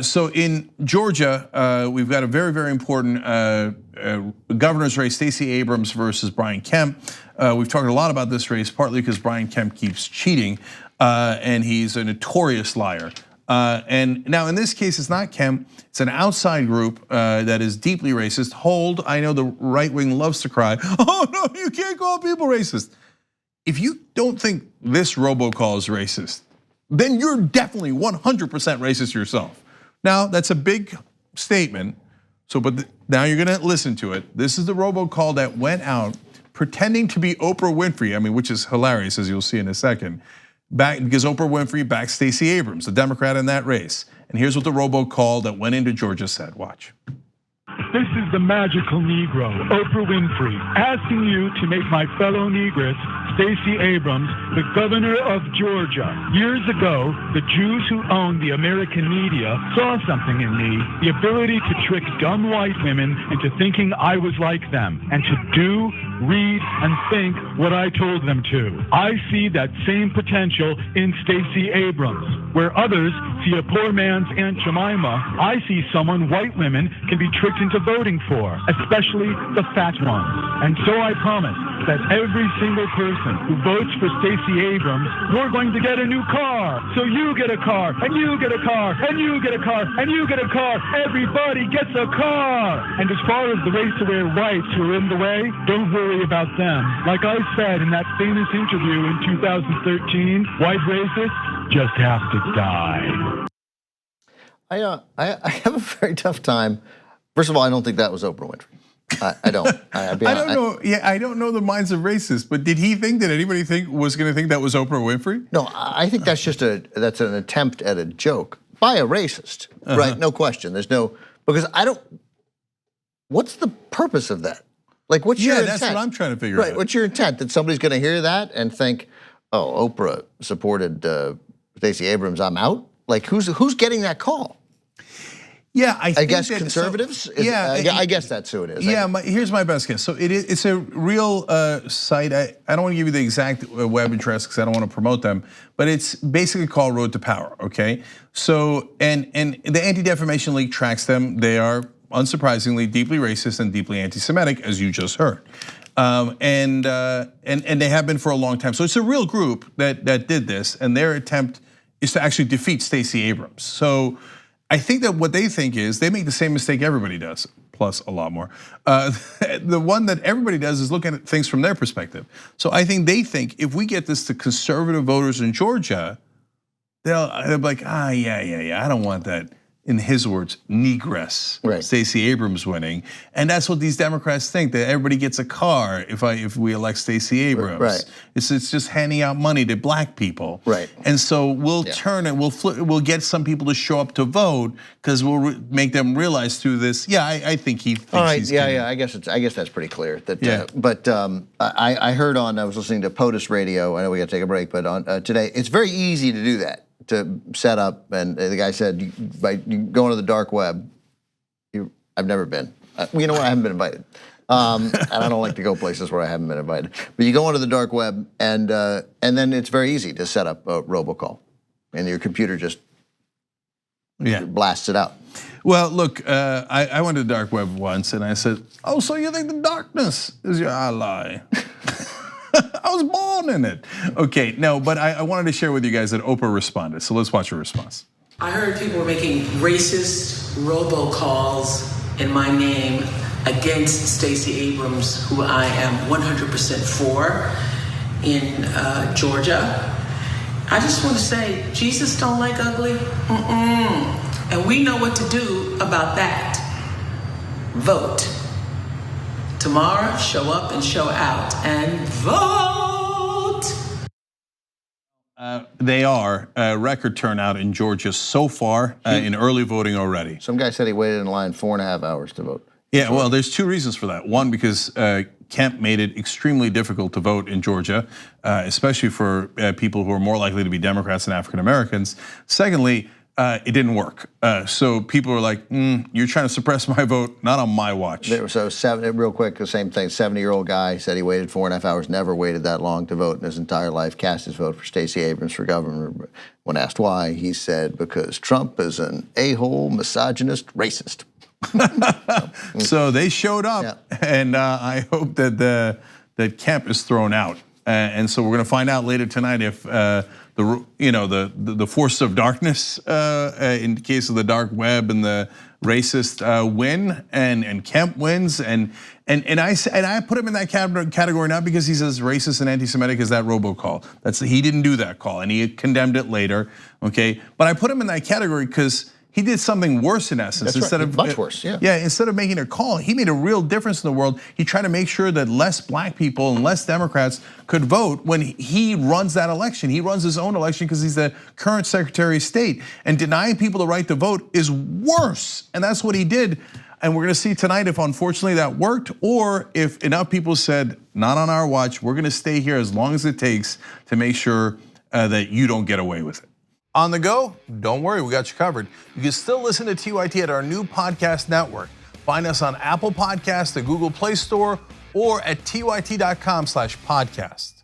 So in Georgia, we've got a very, very important governor's race, Stacey Abrams versus Brian Kemp. We've talked a lot about this race, partly because Brian Kemp keeps cheating, and he's a notorious liar. And now in this case, it's not Kemp, it's an outside group that is deeply racist. Hold, I know the right wing loves to cry, oh no, you can't call people racist. If you don't think this robocall is racist, then you're definitely 100% racist yourself. Now, that's a big statement, but now you're gonna listen to it. This is the robocall that went out pretending to be Oprah Winfrey, which is hilarious, as you'll see in a second, because Oprah Winfrey backed Stacey Abrams, the Democrat in that race. And here's what the robocall that went into Georgia said, watch. This is the magical Negro, Oprah Winfrey, asking you to make my fellow negress, Stacey Abrams, the governor of Georgia. Years ago, the Jews who owned the American media saw something in me, the ability to trick dumb white women into thinking I was like them, and to do, read, and think what I told them to. I see that same potential in Stacey Abrams. Where others see a poor man's Aunt Jemima, I see someone white women can be tricked into voting for, especially the fat ones. And so I promise that every single person who votes for Stacey Abrams, we're going to get a new car. So you get a car, and you get a car, and you get a car, and you get a car. Everybody gets a car. And as far as the race-aware whites who are in the way, don't worry about them. Like I said in that famous interview in 2013, white racists just have to die. I have a very tough time. First of all, I don't think that was Oprah Winfrey. I don't. I don't know. Yeah, I don't know the minds of racists. But did he think that anybody was going to think that was Oprah Winfrey? No, I think that's just that's an attempt at a joke by a racist, right? No question. There's no because I don't. What's the purpose of that? Like, what's your intent? That's what I'm trying to figure out. Right. What's your intent? That somebody's going to hear that and think, oh, Oprah supported Stacey Abrams, I'm out? Like, who's getting that call? Yeah, I guess conservatives. I guess that's who it is. Yeah, here's my best guess. So it's a real site. I don't want to give you the exact web address because I don't want to promote them, but it's basically called Road to Power. Okay, so and the Anti-Defamation League tracks them. They are unsurprisingly deeply racist and deeply anti-Semitic, as you just heard. And they have been for a long time. So it's a real group that did this, and their attempt is to actually defeat Stacey Abrams. So I think that what they think is they make the same mistake everybody does, plus a lot more. The one that everybody does is look at things from their perspective. So I think they think if we get this to conservative voters in Georgia, they'll be like, yeah, I don't want that. In his words, negress, right. Stacey Abrams winning, and that's what these Democrats think, that everybody gets a car if we elect Stacey Abrams. Right. It's just handing out money to black people. Right. And so we'll turn it, we'll get some people to show up to vote because we'll make them realize through this. Yeah, I think he thinks all right, he's yeah. I guess that's pretty clear. That, but I heard I was listening to POTUS radio. I know we got to take a break, but on today, it's very easy to do that. To set up, and the guy said, by going to the dark web, I've never been. You know what? I haven't been invited, and I don't like to go places where I haven't been invited. But you go onto the dark web, and then it's very easy to set up a robocall, and your computer just blasts it out. Well, look, I went to the dark web once, and I said, "Oh, so you think the darkness is your ally?" I was born in it. Okay, no, but I wanted to share with you guys that Oprah responded. So let's watch her response. I heard people were making racist robocalls in my name against Stacey Abrams, who I am 100% for in Georgia. I just want to say, Jesus don't like ugly. And we know what to do about that. Vote. Tomorrow, show up and show out and vote. They are record turnout in Georgia so far in early voting already. Some guy said he waited in line 4.5 hours to vote. Yeah, well, there's two reasons for that. One, because Kemp made it extremely difficult to vote in Georgia, especially for people who are more likely to be Democrats than African Americans. Secondly, it didn't work. So people were like, you're trying to suppress my vote, not on my watch. Real quick, the same thing, 70-year-old guy said he waited 4.5 hours, never waited that long to vote in his entire life, cast his vote for Stacey Abrams for governor. When asked why, he said, because Trump is an a-hole, misogynist, racist. So they showed up, and I hope that Kemp is thrown out. And so we're going to find out later tonight if the force of darkness, in the case of the dark web and the racist, win, and Kemp wins, and I put him in that category not because he's as racist and anti-Semitic as that robocall. He didn't do that call, and he condemned it later. Okay, but I put him in that category because he did something worse in essence. That's right. Much worse, yeah. Yeah, instead of making a call, he made a real difference in the world. He tried to make sure that less black people and less Democrats could vote when he runs that election. He runs his own election because he's the current Secretary of State. And denying people the right to vote is worse, and that's what he did. And we're gonna see tonight if unfortunately that worked, or if enough people said, not on our watch, we're gonna stay here as long as it takes to make sure that you don't get away with it. On the go? Don't worry, we got you covered. You can still listen to TYT at our new podcast network. Find us on Apple Podcasts, the Google Play Store, or at tyt.com/podcast.